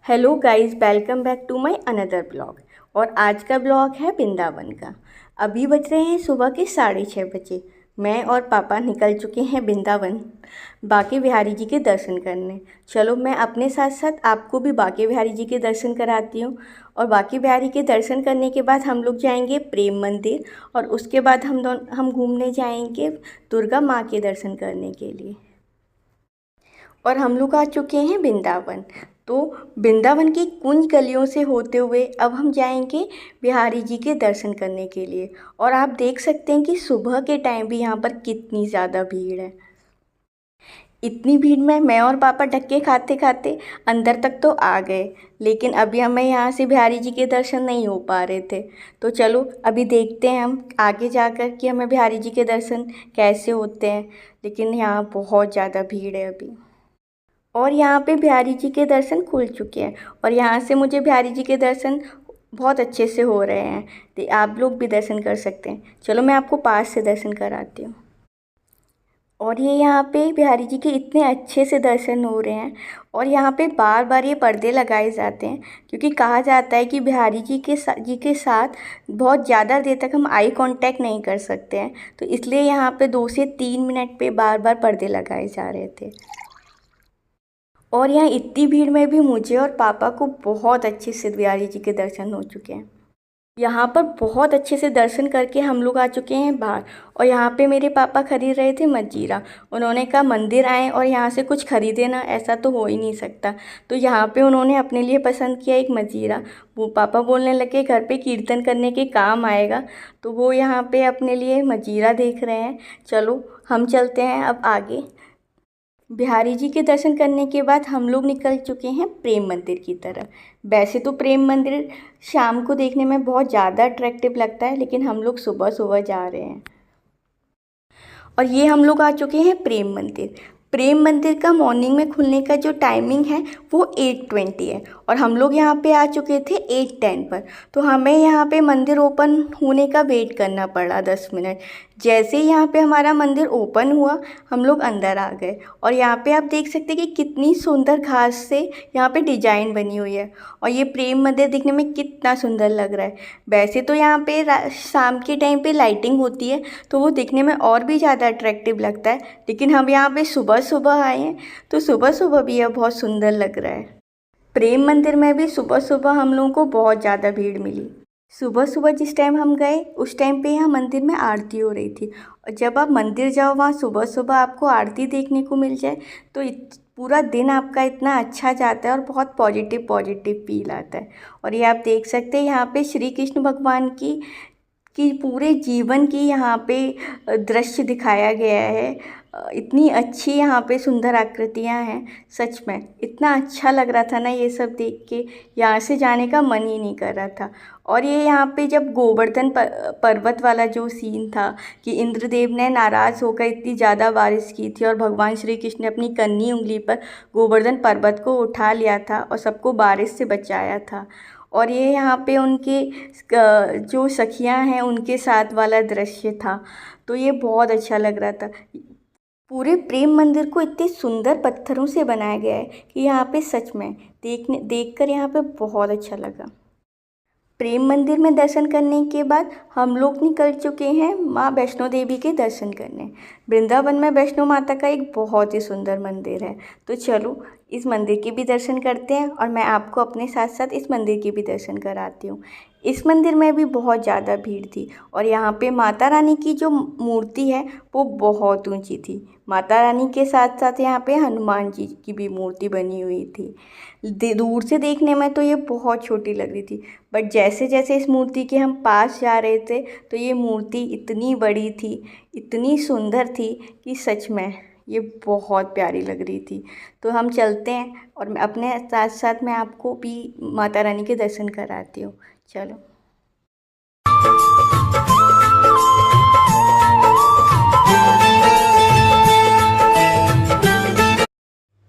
Hello guys, welcome back to my another blog. और आज का ब्लॉग है वृंदावन का। अभी बज रहे हैं सुबह के 6:30 बजे। मैं और पापा निकल चुके हैं वृंदावन बांके बिहारी जी के दर्शन करने। चलो मैं अपने साथ साथ आपको भी बांके बिहारी जी के दर्शन कराती हूँ। और बांके बिहारी के दर्शन करने के बाद हम लोग जाएंगे प्रेम मंदिर, और उसके बाद हम घूमने जाएंगे दुर्गा माँ के दर्शन करने के लिए। और हम लोग आ चुके हैं वृंदावन। तो वृंदावन की कुंज गलियों से होते हुए अब हम जाएंगे बिहारी जी के दर्शन करने के लिए। और आप देख सकते हैं कि सुबह के टाइम भी यहाँ पर कितनी ज़्यादा भीड़ है। इतनी भीड़ में मैं और पापा धक्के खाते खाते अंदर तक तो आ गए, लेकिन अभी हमें यहाँ से बिहारी जी के दर्शन नहीं हो पा रहे थे। तो चलो अभी देखते हैं हम आगे जाकर कि हमें बिहारी जी के दर्शन कैसे होते हैं। लेकिन यहाँ बहुत ज़्यादा भीड़ है अभी। और यहाँ पे बिहारी जी के दर्शन खुल चुके हैं, और यहाँ से मुझे बिहारी जी के दर्शन बहुत अच्छे से हो रहे हैं। तो आप लोग भी दर्शन कर सकते हैं। चलो मैं आपको पास से दर्शन कराती हूँ। और ये यहाँ पे बिहारी जी के इतने अच्छे से दर्शन हो रहे हैं। और यहाँ पे बार बार ये पर्दे लगाए जाते हैं, क्योंकि कहा जाता है कि बिहारी जी के साथ बहुत ज़्यादा देर तक हम आई कांटेक्ट नहीं कर सकते हैं। तो इसलिए यहाँ पे 2 से 3 मिनट पे बार बार पर्दे लगाए जा रहे थे। और यहाँ इतनी भीड़ में भी मुझे और पापा को बहुत अच्छे से बिहारी जी के दर्शन हो चुके हैं। यहाँ पर बहुत अच्छे से दर्शन करके हम लोग आ चुके हैं बाहर। और यहाँ पे मेरे पापा खरीद रहे थे मजीरा। उन्होंने कहा मंदिर आए और यहाँ से कुछ खरीदे ना, ऐसा तो हो ही नहीं सकता। तो यहाँ पे उन्होंने अपने लिए पसंद किया एक मजीरा। वो पापा बोलने लगे घर पे कीर्तन करने के काम आएगा, तो वो यहाँ पे अपने लिए मजीरा देख रहे हैं। चलो हम चलते हैं अब आगे। बिहारी जी के दर्शन करने के बाद हम लोग निकल चुके हैं प्रेम मंदिर की तरफ। वैसे तो प्रेम मंदिर शाम को देखने में बहुत ज़्यादा अट्रैक्टिव लगता है, लेकिन हम लोग सुबह सुबह जा रहे हैं। और ये हम लोग आ चुके हैं प्रेम मंदिर। प्रेम मंदिर का मॉर्निंग में खुलने का जो टाइमिंग है वो 8:20 है, और हम लोग यहाँ पे आ चुके थे 8:10 पर। तो हमें यहाँ पे मंदिर ओपन होने का वेट करना पड़ा 10 मिनट। जैसे ही यहाँ पे हमारा मंदिर ओपन हुआ हम लोग अंदर आ गए। और यहाँ पे आप देख सकते हैं कि कितनी सुंदर घास से यहाँ पे डिजाइन बनी हुई है। और ये प्रेम मंदिर दिखने में कितना सुंदर लग रहा है। वैसे तो यहाँ पे शाम के टाइम पे लाइटिंग होती है, तो वो दिखने में और भी ज़्यादा अट्रैक्टिव लगता है। लेकिन हम यहाँ पे सुबह सुबह आए हैं, तो सुबह सुबह भी यह बहुत सुंदर लग रहा है। प्रेम मंदिर में भी सुबह सुबह हम लोगों को बहुत ज़्यादा भीड़ मिली। सुबह सुबह जिस टाइम हम गए उस टाइम पे यहाँ मंदिर में आरती हो रही थी। और जब आप मंदिर जाओ वहाँ सुबह सुबह आपको आरती देखने को मिल जाए, तो पूरा दिन आपका इतना अच्छा जाता है और बहुत पॉजिटिव पॉजिटिव फील आता है। और ये आप देख सकते हैं यहाँ पे श्री कृष्ण भगवान की पूरे जीवन की यहाँ पे दृश्य दिखाया गया है। इतनी अच्छी यहाँ पे सुंदर आकृतियाँ हैं। सच में इतना अच्छा लग रहा था ना ये सब देख के, यहाँ से जाने का मन ही नहीं कर रहा था। और ये यहाँ पे जब गोवर्धन पर्वत वाला जो सीन था कि इंद्रदेव ने नाराज़ होकर इतनी ज़्यादा बारिश की थी, और भगवान श्री कृष्ण ने अपनी कन्नी उंगली पर गोवर्धन पर्वत को उठा लिया था और सबको बारिश से बचाया था। और ये यहाँ पे उनके जो सखियाँ हैं उनके साथ वाला दृश्य था। तो ये बहुत अच्छा लग रहा था। पूरे प्रेम मंदिर को इतने सुंदर पत्थरों से बनाया गया है कि यहाँ पे सच में देखकर यहाँ पे बहुत अच्छा लगा। प्रेम मंदिर में दर्शन करने के बाद हम लोग निकल चुके हैं माँ वैष्णो देवी के दर्शन करने। वृंदावन में वैष्णो माता का एक बहुत ही सुंदर मंदिर है। तो चलो इस मंदिर के भी दर्शन करते हैं, और मैं आपको अपने साथ साथ इस मंदिर के भी दर्शन कराती हूँ। इस मंदिर में भी बहुत ज़्यादा भीड़ थी। और यहाँ पे माता रानी की जो मूर्ति है वो बहुत ऊंची थी। माता रानी के साथ साथ यहाँ पे हनुमान जी की भी मूर्ति बनी हुई थी। दूर से देखने में तो ये बहुत छोटी लग रही थी, बट जैसे जैसे इस मूर्ति के हम पास जा रहे थे तो ये मूर्ति इतनी बड़ी थी, इतनी सुंदर थी कि सच में ये बहुत प्यारी लग रही थी। तो हम चलते हैं, और मैं अपने साथ साथ मैं आपको भी माता रानी के दर्शन कराती हूँ। चलो।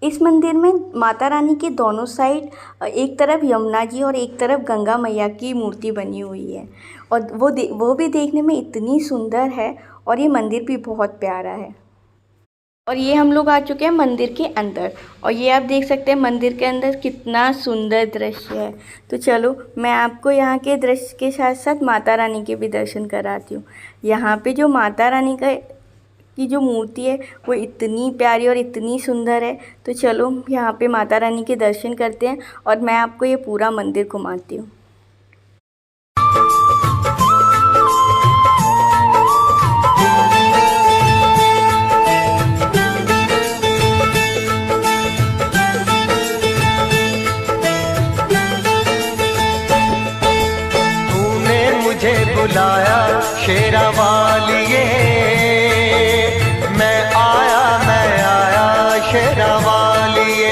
इस मंदिर में माता रानी के दोनों साइड एक तरफ यमुना जी और एक तरफ गंगा मैया की मूर्ति बनी हुई है। और वो भी देखने में इतनी सुंदर है, और ये मंदिर भी बहुत प्यारा है। और ये हम लोग आ चुके हैं मंदिर के अंदर, और ये आप देख सकते हैं मंदिर के अंदर कितना सुंदर दृश्य है। तो चलो मैं आपको यहाँ के दृश्य के साथ साथ माता रानी के भी दर्शन कराती हूँ। यहाँ पे जो माता रानी का की जो मूर्ति है वो इतनी प्यारी और इतनी सुंदर है। तो चलो यहाँ पे माता रानी के दर्शन करते हैं और मैं आपको ये पूरा मंदिर घुमाती हूँ। बुलाया शेरा वालिए, मैं आया शेरा वालिए।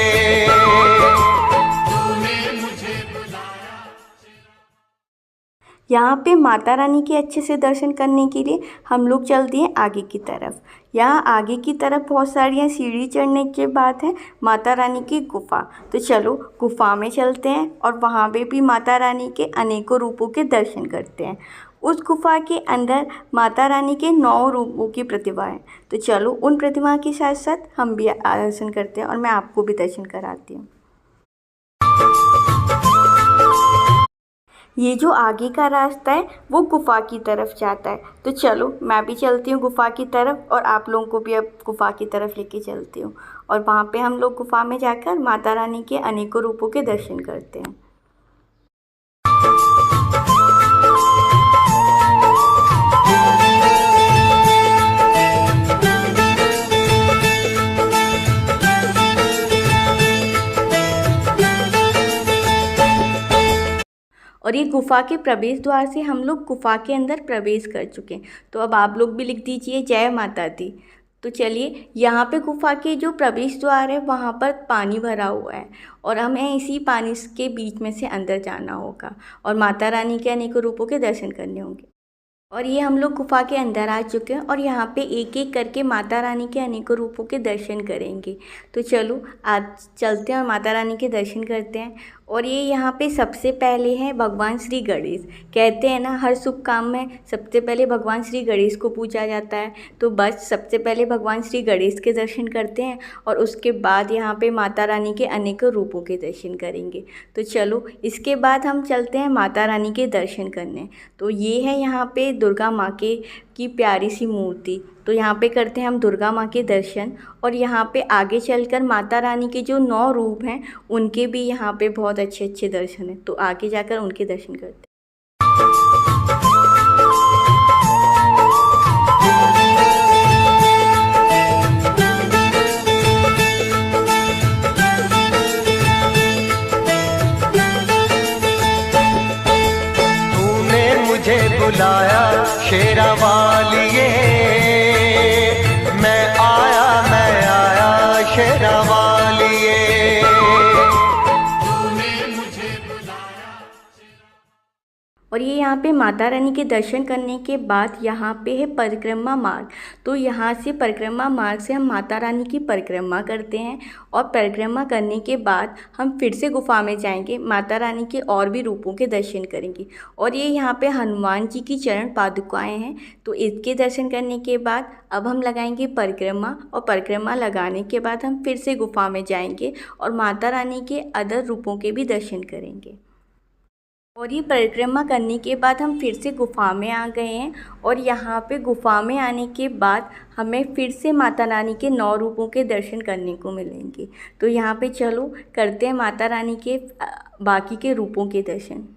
यहाँ पे माता रानी के अच्छे से दर्शन करने के लिए हम लोग चलते हैं आगे की तरफ। यहाँ आगे की तरफ बहुत सारी सीढ़ी चढ़ने के बाद है माता रानी की गुफा। तो चलो गुफा में चलते हैं और वहाँ पे भी माता रानी के अनेकों रूपों के दर्शन करते हैं। उस गुफा के अंदर माता रानी के 9 रूपों की प्रतिमा है। तो चलो उन प्रतिमा के साथ साथ हम भी दर्शन करते हैं और मैं आपको भी दर्शन कराती हूँ। ये जो आगे का रास्ता है वो गुफा की तरफ जाता है। तो चलो मैं भी चलती हूँ गुफा की तरफ और आप लोगों को भी अब गुफा की तरफ लेके चलती हूँ। और वहाँ पे हम लोग गुफा में जाकर माता रानी के अनेकों रूपों के दर्शन करते हैं। और ये गुफा के प्रवेश द्वार से हम लोग गुफा के अंदर प्रवेश कर चुके हैं। तो अब आप लोग भी लिख दीजिए जय माता दी। तो चलिए यहाँ पे गुफा के जो प्रवेश द्वार है वहाँ पर पानी भरा हुआ है और हमें इसी पानी के बीच में से अंदर जाना होगा और माता रानी के अनेकों रूपों के दर्शन करने होंगे। और ये हम लोग गुफा के अंदर आ चुके हैं और यहाँ पे एक एक करके माता रानी के अनेकों रूपों के दर्शन करेंगे। तो चलो आज चलते हैं और माता रानी के दर्शन करते हैं। और ये यहाँ पे सबसे पहले हैं भगवान श्री गणेश। कहते हैं ना हर शुभ काम में सबसे पहले भगवान श्री गणेश को पूजा जाता है। तो बस सबसे पहले भगवान श्री गणेश के दर्शन करते हैं और उसके बाद यहाँ पे माता रानी के अनेकों रूपों के दर्शन करेंगे। तो चलो इसके बाद हम चलते हैं माता रानी के दर्शन करने। तो ये है यहाँ पे दुर्गा माँ के की प्यारी सी मूर्ति। तो यहाँ पे करते हैं हम दुर्गा माँ के दर्शन और यहाँ पे आगे चलकर माता रानी के जो 9 रूप हैं उनके भी यहाँ पे बहुत अच्छे अच्छे दर्शन हैं। तो आगे जाकर उनके दर्शन करते हैं। बुलाया शेरा वालिए, मैं आया शेरा वालिए। और ये यहाँ पे माता रानी के दर्शन करने के बाद यहाँ पे है परिक्रमा मार्ग। तो यहाँ से परिक्रमा मार्ग से हम माता रानी की परिक्रमा करते हैं और परिक्रमा करने के बाद हम फिर से गुफा में जाएंगे, माता रानी के और भी रूपों के दर्शन करेंगे। और ये यहाँ पे हनुमान जी की चरण पादुकाएँ हैं। तो इसके दर्शन करने के बाद अब हम लगाएंगे परिक्रमा और परिक्रमा लगाने के बाद हम फिर से गुफा में जाएंगे और माता रानी के अदर रूपों के भी दर्शन करेंगे। और ये परिक्रमा करने के बाद हम फिर से गुफा में आ गए हैं और यहाँ पे गुफा में आने के बाद हमें फिर से माता रानी के 9 रूपों के दर्शन करने को मिलेंगे। तो यहाँ पे चलो करते हैं माता रानी के बाकी के रूपों के दर्शन।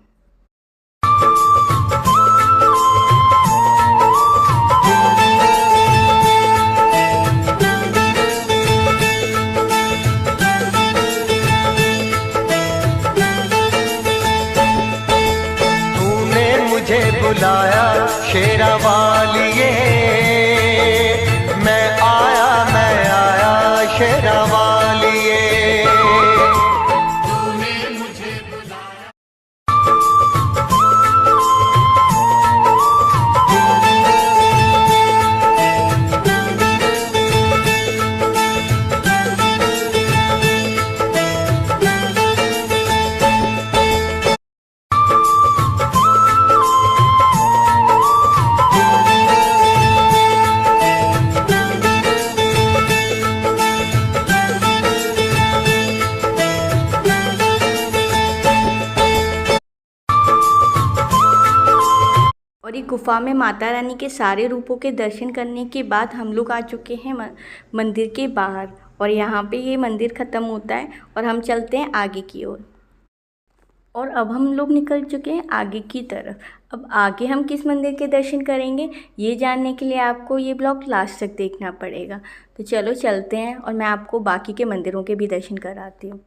बुलाया शेरा वालिए, मैं आया शेरा वालिए। गुफा में माता रानी के सारे रूपों के दर्शन करने के बाद हम लोग आ चुके हैं मंदिर के बाहर, और यहाँ पे ये मंदिर ख़त्म होता है और हम चलते हैं आगे की ओर। और अब हम लोग निकल चुके हैं आगे की तरफ। अब आगे हम किस मंदिर के दर्शन करेंगे ये जानने के लिए आपको ये ब्लॉग लास्ट तक देखना पड़ेगा। तो चलो चलते हैं और मैं आपको बाकी के मंदिरों के भी दर्शन कराती हूँ।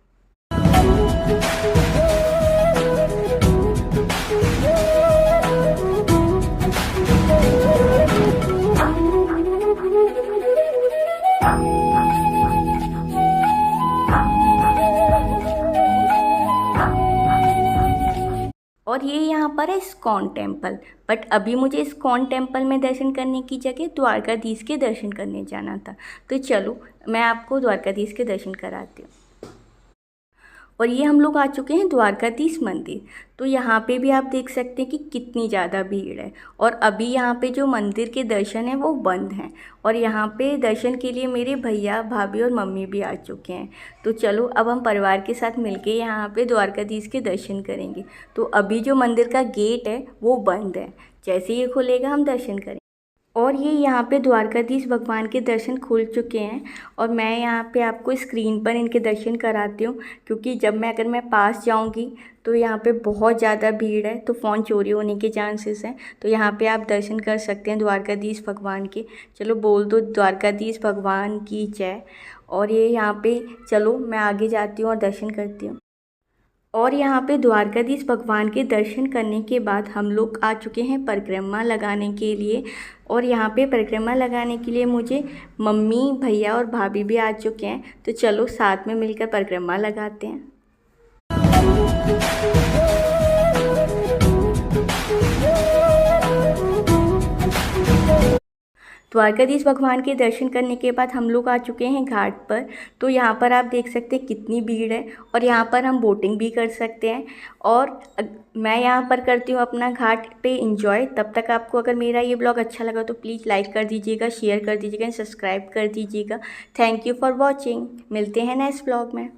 और ये यहाँ पर है इस्कॉन टेम्पल, बट अभी मुझे इस्कॉन टेम्पल में दर्शन करने की जगह द्वारकाधीश के दर्शन करने जाना था। तो चलो मैं आपको द्वारकाधीश के दर्शन कराती हूँ। और ये हम लोग आ चुके हैं द्वारकाधीश मंदिर। तो यहाँ पे भी आप देख सकते हैं कि कितनी ज़्यादा भीड़ है, और अभी यहाँ पे जो मंदिर के दर्शन हैं वो बंद हैं। और यहाँ पे दर्शन के लिए मेरे भैया भाभी और मम्मी भी आ चुके हैं। तो चलो अब हम परिवार के साथ मिलके यहाँ पे द्वारकाधीश के दर्शन करेंगे। तो अभी जो मंदिर का गेट है वो बंद है, जैसे ये खुलेगा हम दर्शन करेंगे। और ये यहाँ पे द्वारकाधीश भगवान के दर्शन खुल चुके हैं, और मैं यहाँ पे आपको स्क्रीन पर इनके दर्शन कराती हूँ, क्योंकि अगर मैं पास जाऊँगी तो यहाँ पे बहुत ज़्यादा भीड़ है, तो फ़ोन चोरी होने के चांसेस हैं। तो यहाँ पे आप दर्शन कर सकते हैं द्वारकाधीश भगवान के। चलो बोल दो द्वारकाधीश भगवान की जय। और ये यहाँ पे चलो मैं आगे जाती हूँ और दर्शन करती हूँ। और यहाँ पे द्वारकाधीश भगवान के दर्शन करने के बाद हम लोग आ चुके हैं परिक्रमा लगाने के लिए। और यहाँ पे परिक्रमा लगाने के लिए मुझे मम्मी भैया और भाभी भी आ चुके हैं। तो चलो साथ में मिलकर परिक्रमा लगाते हैं। द्वारकाधीश भगवान के दर्शन करने के बाद हम लोग आ चुके हैं घाट पर। तो यहाँ पर आप देख सकते हैं कितनी भीड़ है, और यहाँ पर हम बोटिंग भी कर सकते हैं। और मैं यहाँ पर करती हूँ अपना घाट पे एंजॉय। तब तक आपको अगर मेरा ये ब्लॉग अच्छा लगा तो प्लीज़ लाइक कर दीजिएगा, शेयर कर दीजिएगा, सब्सक्राइब कर दीजिएगा। Thank you for watching. मिलते हैं नेक्स्ट ब्लॉग में।